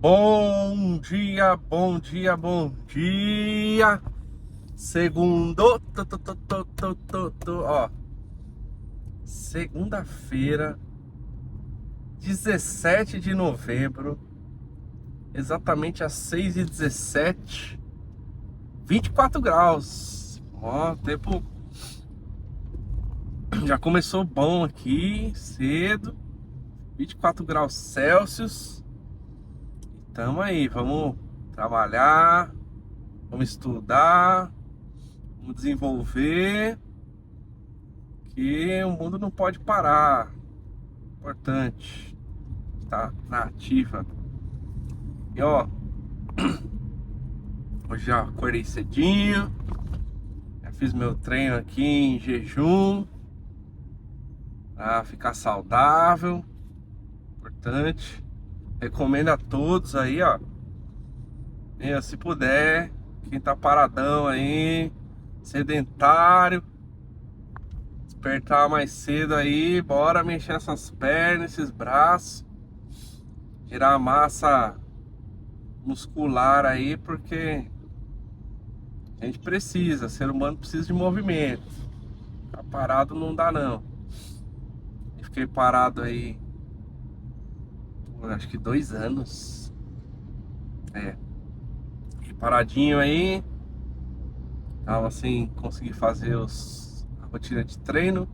Bom dia, bom dia, bom dia. Segundo, ó, segunda-feira, 17 de novembro, exatamente às 6h17, 24 graus. Ó, o tempo já começou bom aqui, cedo, 24 graus Celsius. Tamo aí, vamos trabalhar, vamos estudar, vamos desenvolver, que o mundo não pode parar. Importante, tá na ativa. E ó, hoje já acordei cedinho, já fiz meu treino aqui em jejum, pra ficar saudável, importante. Recomendo a todos aí, ó, se puder, quem tá paradão aí, sedentário, despertar mais cedo aí, bora mexer essas pernas, esses braços, gerar massa muscular aí, porque a gente precisa, ser humano precisa de movimento. Ficar parado não dá não. Eu fiquei parado aí por acho que 2 anos. Fiquei paradinho aí, tava assim, consegui fazer a rotina de treino.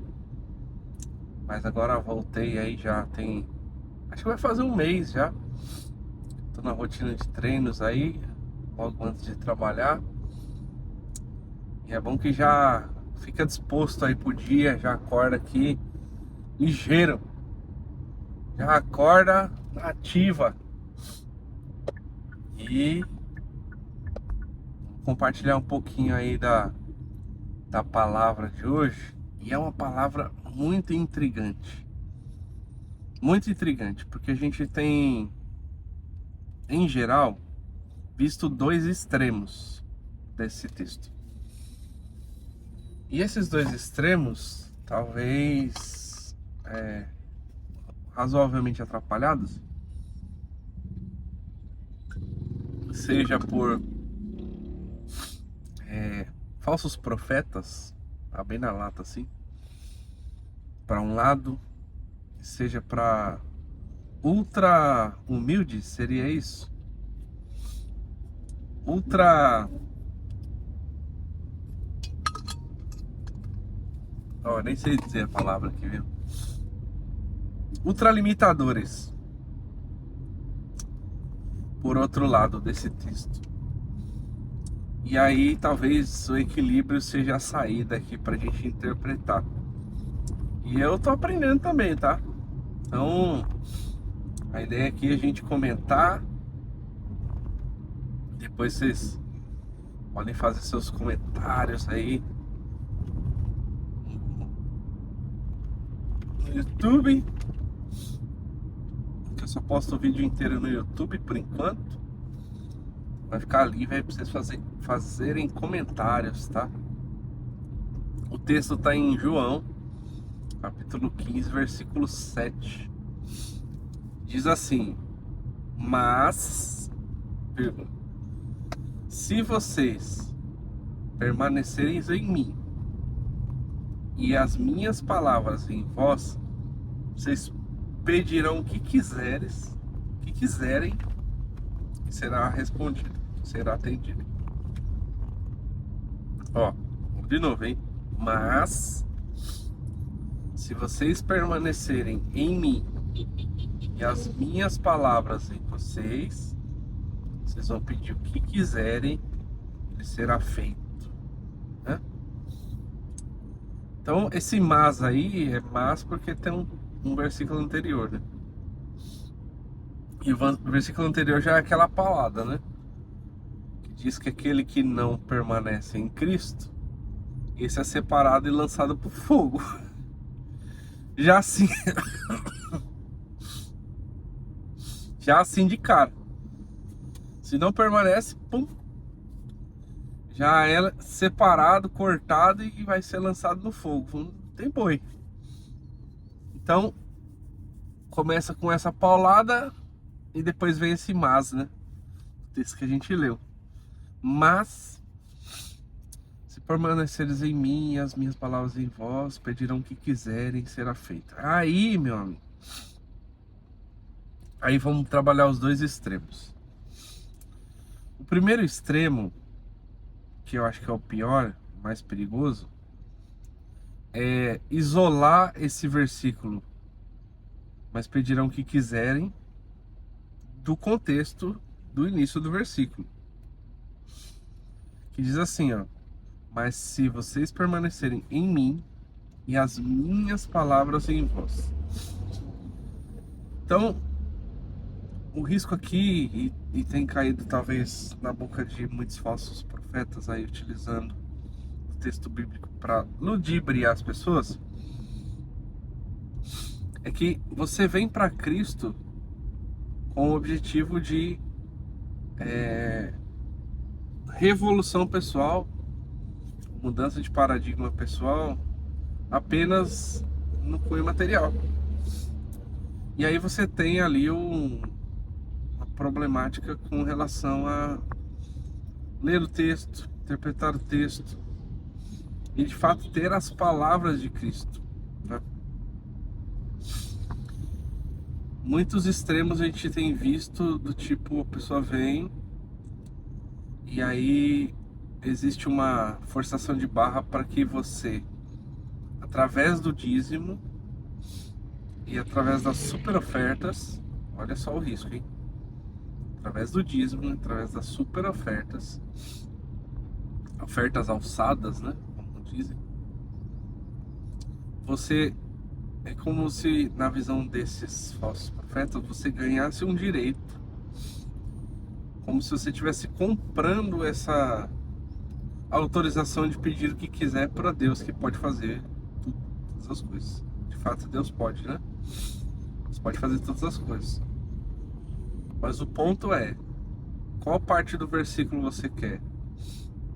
Mas agora voltei aí, já tem, acho que vai fazer um mês já. Tô na rotina de treinos aí, logo antes de trabalhar. E é bom que já fica disposto aí pro dia, já acorda aqui ligeiro. Já acorda ativa. E compartilhar um pouquinho aí da palavra de hoje. E é uma palavra muito intrigante. Muito intrigante, porque a gente tem, em geral, visto 2 extremos desse texto. E esses 2 extremos, talvez razoavelmente atrapalhados, seja por falsos profetas, tá bem na lata assim, para um lado, seja para ultra humilde, seria isso? Ultra... Ó, nem sei dizer a palavra aqui, viu? Ultralimitadores, por outro lado desse texto. E aí talvez o equilíbrio seja a saída aqui pra gente interpretar. E eu tô aprendendo também, tá? Então, a ideia aqui é a gente comentar. Depois vocês podem fazer seus comentários aí no YouTube, que eu só posto o vídeo inteiro no YouTube por enquanto. Vai ficar livre aí pra vocês fazerem comentários, tá? O texto tá em João, capítulo 15, versículo 7. Diz assim: mas, se vocês permanecerem em mim e as minhas palavras em vós, vocês pedirão o que quiserem, e será respondido, será atendido. Ó, de novo, hein? Mas, se vocês permanecerem em mim e as minhas palavras em vocês, vocês vão pedir o que quiserem, ele será feito, né? Então, esse mas aí é mas porque tem um versículo anterior, né? E o versículo anterior já é aquela palavra, né? Que diz que aquele que não permanece em Cristo, esse é separado e lançado pro fogo. Já assim, já assim de cara. Se não permanece, pum, já é separado, cortado e vai ser lançado no fogo. Não tem boi. Então, começa com essa paulada E depois vem esse mas, né? O texto que a gente leu. Mas, se permaneceres em mim e as minhas palavras em vós, pedirão o que quiserem, será feito. Aí, meu amigo, aí vamos trabalhar os dois extremos. O primeiro extremo, que eu acho que é o pior, mais perigoso, é isolar esse versículo, mas pedirão o que quiserem, do contexto do início do versículo, que diz assim, ó: mas se vocês permanecerem em mim e as minhas palavras em vós. Então, o risco aqui, e tem caído talvez na boca de muitos falsos profetas aí, utilizando o texto bíblico para ludibriar as pessoas, é que você vem para Cristo com o objetivo de revolução pessoal, mudança de paradigma pessoal, apenas no cunho material. E aí você tem ali uma problemática com relação a ler o texto, interpretar o texto e de fato ter as palavras de Cristo, né? Muitos extremos a gente tem visto, do tipo, a pessoa vem e aí existe uma forçação de barra para que você, através do dízimo e através das super ofertas, olha só o risco, hein? Através do dízimo, através das super ofertas, ofertas alçadas, né? Como dizem, você é como se, na visão desses falsos profetas, você ganhasse um direito, como se você estivesse comprando essa autorização de pedir o que quiser para Deus, que pode fazer todas as coisas. De fato, Deus pode, né? Deus pode fazer todas as coisas. Mas o ponto é, qual parte do versículo você quer?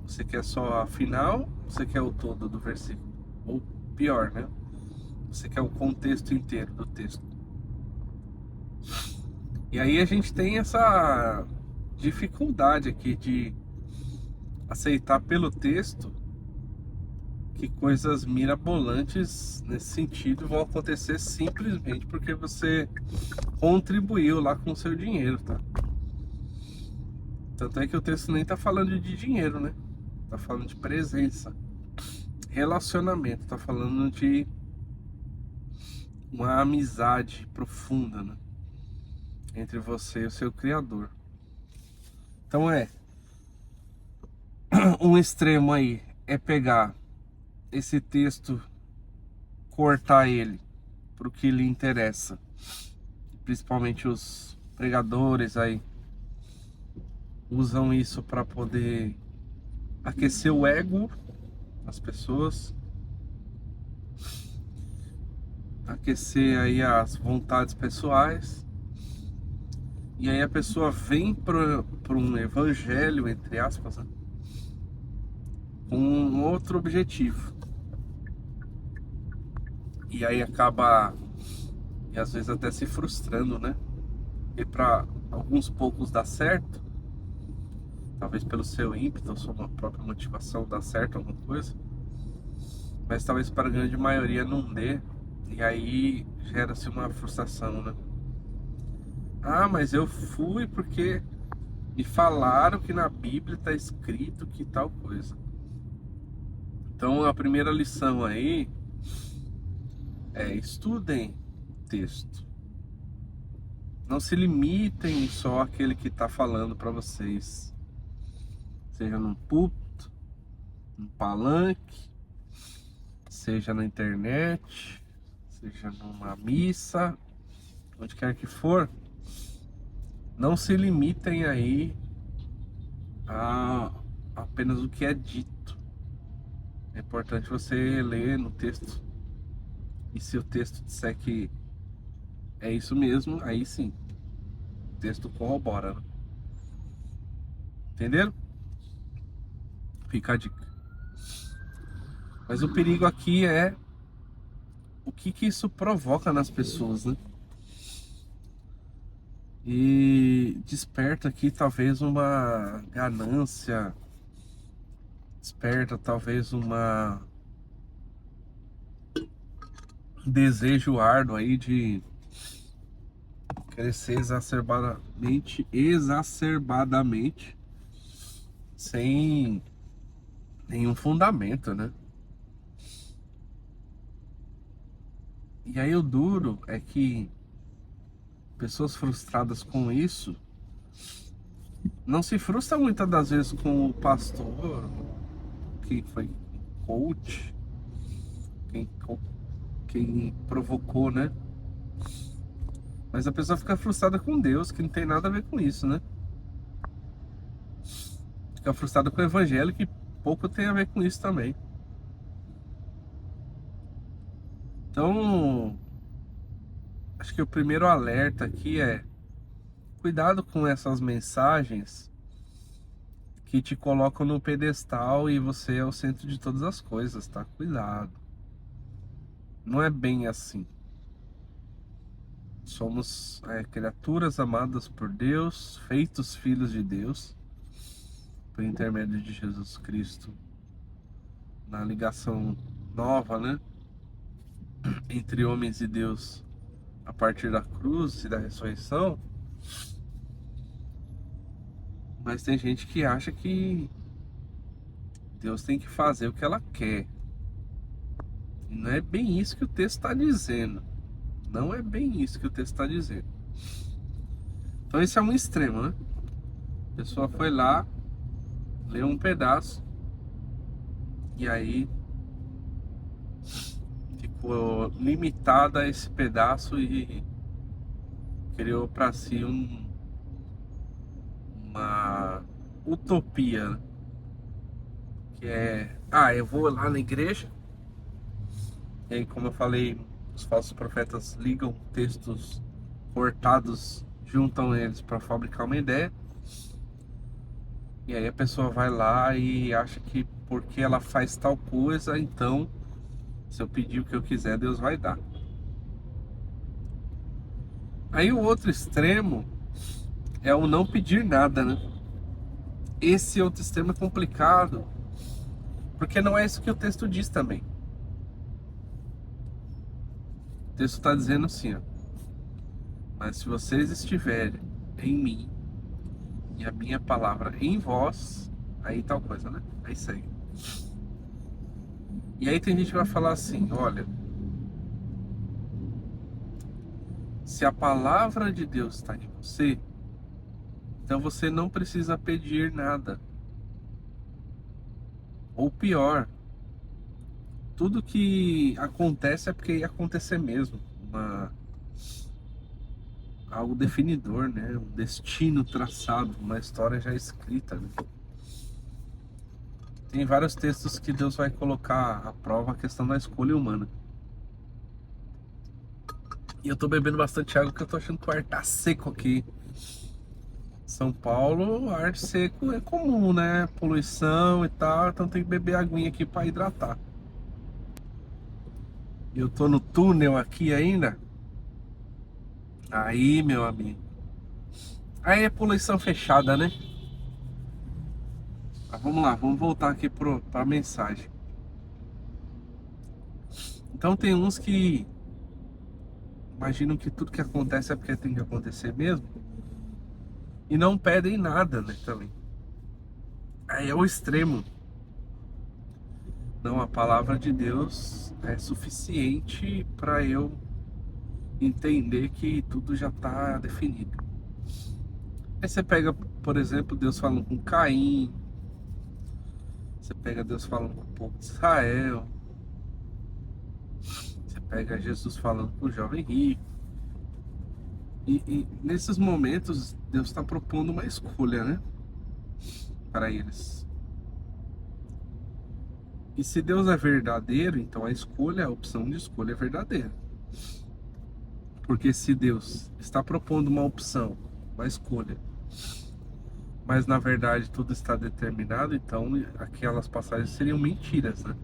Você quer só a final? Você quer o todo do versículo? Ou pior, né? Você quer o contexto inteiro do texto? E aí a gente tem essa dificuldade aqui de aceitar pelo texto que coisas mirabolantes nesse sentido vão acontecer simplesmente porque você contribuiu lá com o seu dinheiro, tá? Tanto é que o texto nem tá falando de dinheiro, né? Tá falando de presença, relacionamento, tá falando de uma amizade profunda, né? Entre você e o seu Criador. Então um extremo aí é pegar esse texto, cortar ele pro que lhe interessa. Principalmente os pregadores aí usam isso para poder aquecer o ego das pessoas, aquecer aí as vontades pessoais. E aí a pessoa vem para um evangelho, entre aspas, né, com um outro objetivo. E aí acaba, e às vezes até se frustrando, né? E para alguns poucos dá certo, talvez pelo seu ímpeto, sua própria motivação dá certo alguma coisa, mas talvez para a grande maioria não dê. E aí gera-se uma frustração, né? Ah, mas eu fui porque me falaram que na Bíblia está escrito que tal coisa. Então a primeira lição aí é: estudem o texto. Não se limitem só àquele que está falando para vocês. Seja num púlpito, num palanque, seja na internet, seja numa missa, onde quer que for. Não se limitem aí a apenas o que é dito. É importante você ler no texto. E se o texto disser que é isso mesmo, aí sim, o texto corrobora, né? Entenderam? Fica a dica. Mas o perigo aqui é o que isso provoca nas pessoas, né? desperta aqui talvez uma ganância, desperta talvez um desejo árduo aí de crescer exacerbadamente, sem nenhum fundamento, né? E aí o duro é que pessoas frustradas com isso não se frustram muitas das vezes com o pastor, que foi coach, quem, quem provocou, né? Mas a pessoa fica frustrada com Deus, que não tem nada a ver com isso, né? Fica frustrada com o evangelho, que pouco tem a ver com isso também. Então, acho que o primeiro alerta aqui é: cuidado com essas mensagens que te colocam no pedestal e você é o centro de todas as coisas, tá? Cuidado. Não é bem assim. Somos criaturas amadas por Deus, feitos filhos de Deus, por intermédio de Jesus Cristo, na ligação nova, né, entre homens e Deus, a partir da cruz e da ressurreição. Mas tem gente que acha que Deus tem que fazer o que ela quer. E não é bem isso que o texto está dizendo. Não é bem isso que o texto está dizendo. Então esse é um extremo, né? A pessoa foi lá, leu um pedaço, e aí ficou limitada a esse pedaço e criou para si uma utopia, né? Que é, eu vou lá na igreja, e aí, como eu falei, os falsos profetas ligam textos cortados, juntam eles para fabricar uma ideia, e aí a pessoa vai lá e acha que porque ela faz tal coisa, então se eu pedir o que eu quiser, Deus vai dar. Aí o outro extremo é o não pedir nada, né? Esse outro extremo é complicado, porque não é isso que o texto diz também. O texto está dizendo assim, ó: mas se vocês estiverem em mim e a minha palavra em vós, aí tal coisa, né? Aí segue. E aí tem gente que vai falar assim: olha, se a palavra de Deus está em você, então você não precisa pedir nada. Ou pior, tudo que acontece é porque ia acontecer mesmo. Algo definidor, né? Um destino traçado, uma história já escrita, né? Tem vários textos que Deus vai colocar à prova a questão da escolha humana. E eu tô bebendo bastante água porque eu tô achando que o ar tá seco aqui. São Paulo, ar seco é comum, né? Poluição e tal, então tem que beber aguinha aqui pra hidratar. E eu tô no túnel aqui ainda. Aí, meu amigo. Aí é poluição fechada, né? Mas vamos lá, vamos voltar aqui pra mensagem. Então tem uns que imaginam que tudo que acontece é porque tem que acontecer mesmo. E não pedem nada, né, também. Aí é o extremo. Não, a palavra de Deus é suficiente para eu entender que tudo já está definido. Aí você pega, por exemplo, Deus falando com Caim. Você pega Deus falando com o povo de Israel. Você pega Jesus falando com o jovem rico. E nesses momentos, Deus está propondo uma escolha, né? Para eles. E se Deus é verdadeiro, então a escolha, a opção de escolha é verdadeira. Porque se Deus está propondo uma opção, uma escolha, mas na verdade tudo está determinado, então aquelas passagens seriam mentiras, né?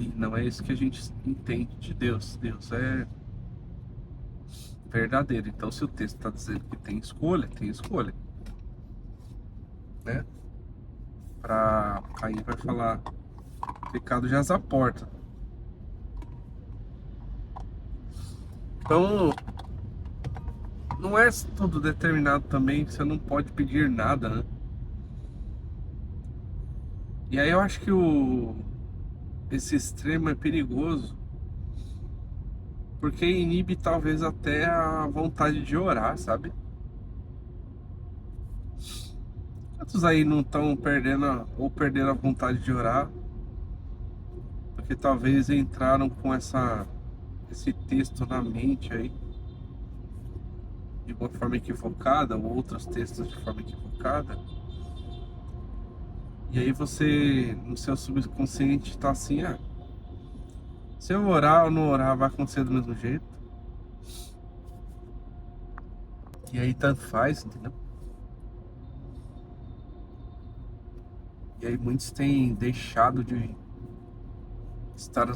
E não é isso que a gente entende de Deus. Deus é verdadeiro. Então, se o texto está dizendo que tem escolha, né? Aí vai falar, pecado jaz à porta. Então, não é tudo determinado também, você não pode pedir nada, né? E aí eu acho que esse extremo é perigoso, porque inibe talvez até a vontade de orar, sabe? Quantos aí não estão perdendo a vontade de orar, porque talvez entraram com esse texto na mente aí, de uma forma equivocada, ou outros textos de forma equivocada. E aí você, no seu subconsciente, tá assim, se eu orar ou não orar, vai acontecer do mesmo jeito. E aí tanto faz, entendeu? E aí muitos têm deixado de estar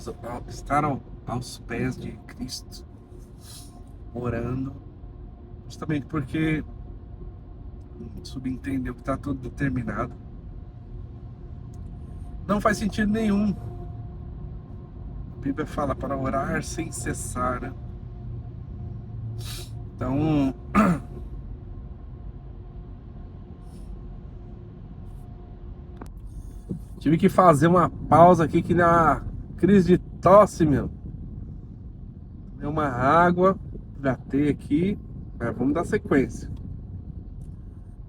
aos pés de Cristo, orando, justamente porque subentendeu que está tudo determinado. Não faz sentido nenhum. A Bíblia fala para orar sem cessar, né? Então, tive que fazer uma pausa aqui que na crise de tosse, meu. Deu uma água, tratei aqui, mas vamos dar sequência.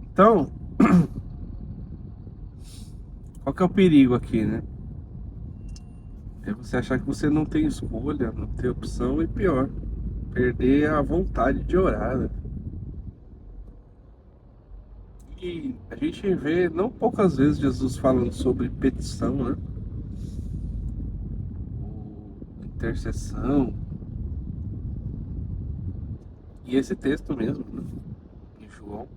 Então, qual que é o perigo aqui, né? É você achar que você não tem escolha, não tem opção e pior, perder a vontade de orar, né? E a gente vê não poucas vezes Jesus falando sobre petição, né? Ou intercessão. E esse texto mesmo, né? Em João.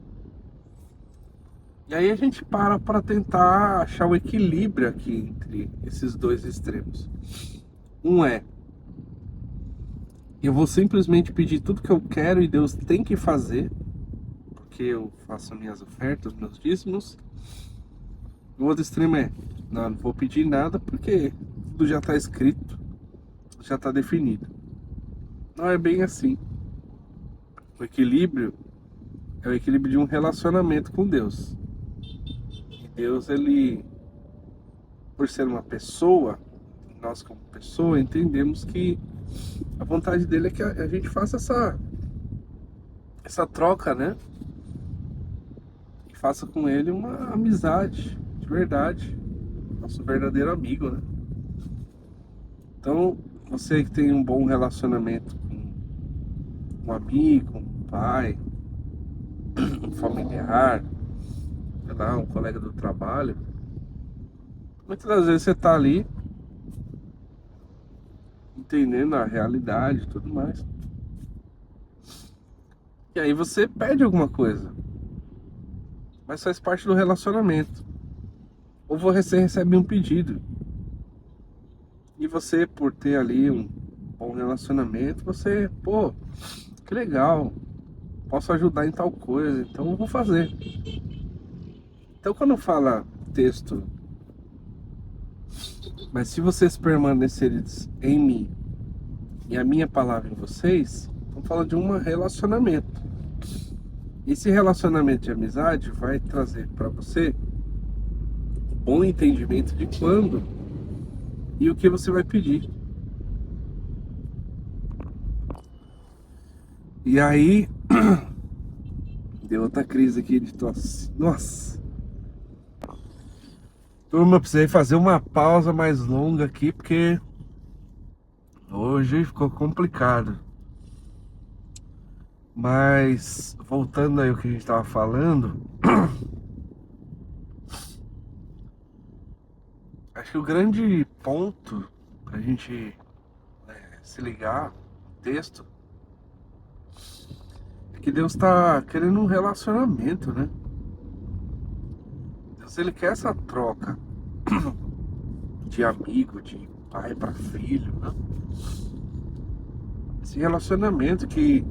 E aí a gente para tentar achar o equilíbrio aqui entre esses dois extremos. Um é, eu vou simplesmente pedir tudo que eu quero e Deus tem que fazer, porque eu faço minhas ofertas, meus dízimos. O outro extremo é, não vou pedir nada porque tudo já está escrito, já está definido. Não é bem assim. O equilíbrio é o equilíbrio de um relacionamento com Deus. E Deus, ele, por ser uma pessoa, nós como pessoa entendemos que a vontade dele é que a gente faça essa troca, né? E faça com ele uma amizade de verdade, nosso verdadeiro amigo, né? Então, você que tem um bom relacionamento com um amigo, um pai, um familiar, sei lá, um colega do trabalho, muitas das vezes você tá ali entendendo a realidade e tudo mais. E aí você pede alguma coisa, mas faz parte do relacionamento. Ou você recebe um pedido. E você, por ter ali um bom relacionamento, você, pô, que legal, posso ajudar em tal coisa, então eu vou fazer. Então quando fala texto, mas se vocês permanecerem em mim e a minha palavra em vocês, estamos falando de um relacionamento. Esse relacionamento de amizade vai trazer para você um bom entendimento de quando e o que você vai pedir. E aí, deu outra crise aqui de tosse. Nossa! Turma, eu precisei fazer uma pausa mais longa aqui, porque hoje ficou complicado. Mas, voltando aí ao que a gente estava falando, acho que o grande ponto pra gente se ligar no texto é que Deus está querendo um relacionamento, né? Deus, ele quer essa troca de amigo, de pai para filho, né? Esse relacionamento que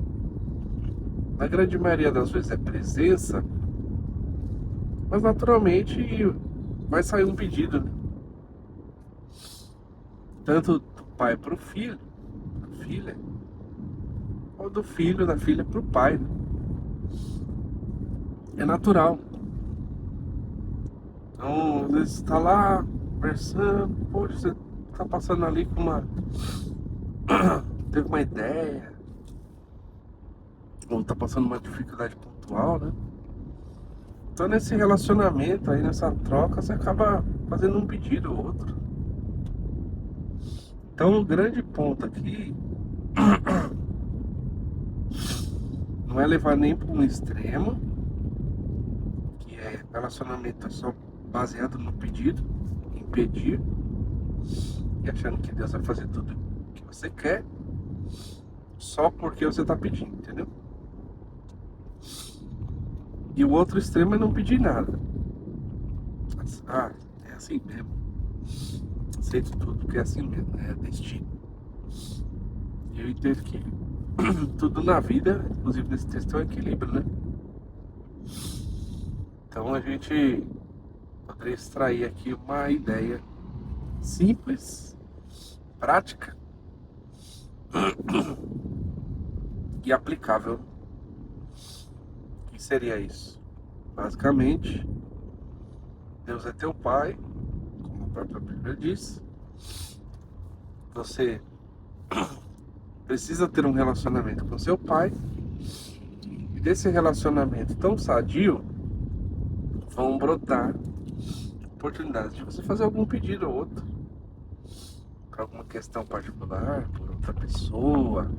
Na grande maioria das vezes é presença, mas naturalmente vai sair um pedido, né? Tanto do pai para o filho, a filha, ou do filho da filha para o pai, né? É natural. Então, às vezes você tá lá conversando, poxa, você tá passando ali com uma. Teve uma ideia, ou tá passando uma dificuldade pontual, né? Então nesse relacionamento aí, nessa troca, você acaba fazendo um pedido ou outro. Então o grande ponto aqui não é levar nem para um extremo, que é relacionamento só baseado no pedido, em pedir, e achando que Deus vai fazer tudo o que você quer, só porque você está pedindo, entendeu? E o outro extremo é não pedir nada. Ah, é assim mesmo. Aceito tudo porque é assim mesmo, é destino. E eu entendo que tudo na vida, inclusive nesse texto, é um equilíbrio, né? Então a gente poderia extrair aqui uma ideia simples, prática e aplicável. O que seria isso? Basicamente, Deus é teu pai, como a própria Bíblia diz. Você precisa ter um relacionamento com seu pai. E desse relacionamento tão sadio, vão brotar oportunidades de você fazer algum pedido ou outro, para alguma questão particular, por outra pessoa.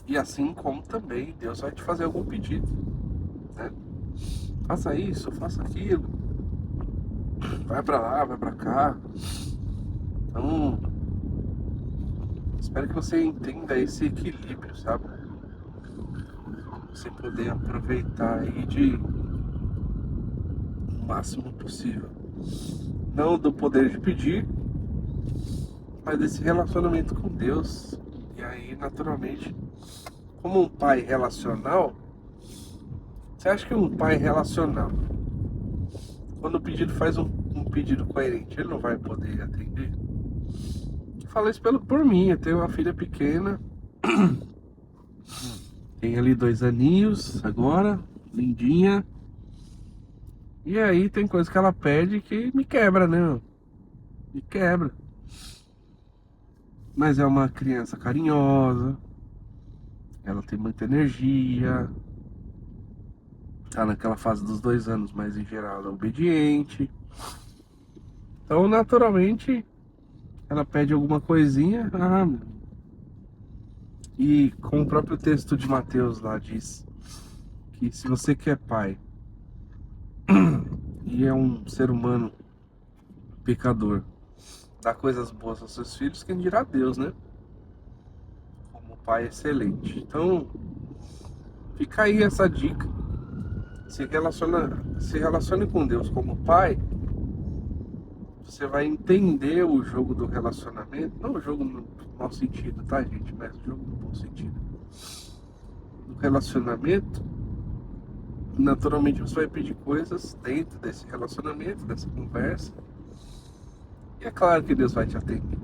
E assim como também Deus vai te fazer algum pedido, né? Faça isso, faça aquilo, vai para lá, vai para cá. Então, espero que você entenda esse equilíbrio, sabe? Você poder aproveitar aí de o máximo possível. Não do poder de pedir, mas desse relacionamento com Deus. E aí, naturalmente, como um pai relacional, você acha que um pai relacional, quando o pedido faz um pedido coerente, ele não vai poder atender? Eu falo isso por mim. Eu tenho uma filha pequena, tem ali 2 aninhos agora, lindinha. E aí tem coisa que ela pede que me quebra, né? Me quebra. Mas é uma criança carinhosa, ela tem muita energia, tá naquela fase dos 2 anos, mas em geral ela é obediente. Então, naturalmente, ela pede alguma coisinha. E como o próprio texto de Mateus lá diz, que se você que é pai e é um ser humano pecador, dá coisas boas aos seus filhos, quem dirá Deus, né? Como pai excelente. Então, fica aí essa dica. Se relacione com Deus como pai. Você vai entender o jogo do relacionamento, não o jogo no mau sentido, tá, gente? Mas o jogo no bom sentido. No relacionamento, naturalmente você vai pedir coisas dentro desse relacionamento, dessa conversa. E é claro que Deus vai te atender.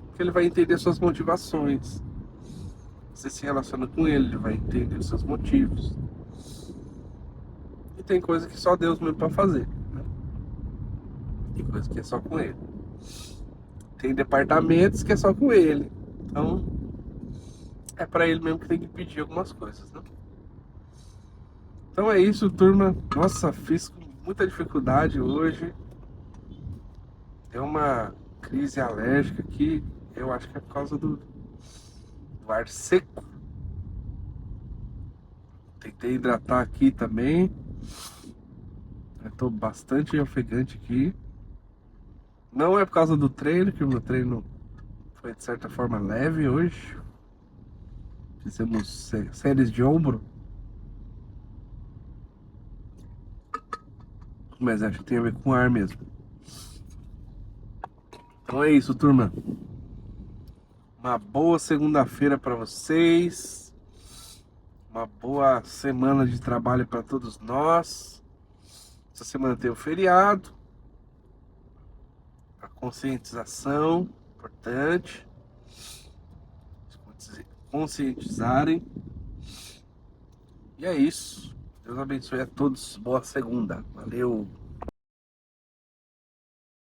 Porque Ele vai entender suas motivações. Você se relaciona com Ele vai entender os seus motivos. E tem coisa que só Deus mesmo pode fazer, né? Tem coisa que é só com Ele. Tem departamentos que é só com Ele. Então, é pra Ele mesmo que tem que pedir algumas coisas, né? Então é isso, turma. Nossa, fiz com muita dificuldade hoje. Deu uma crise alérgica aqui. Eu acho que é por causa do ar seco. Tentei hidratar aqui também. Eu tô bastante ofegante aqui. Não é por causa do treino, que o meu treino foi de certa forma leve hoje. Fizemos séries de ombro. Mas acho que tem a ver com ar mesmo. Então é isso, turma. Uma boa segunda-feira para vocês. Uma boa semana de trabalho para todos nós. Essa semana tem o feriado. A conscientização, importante. Conscientizarem. E é isso. Deus abençoe a todos. Boa segunda. Valeu.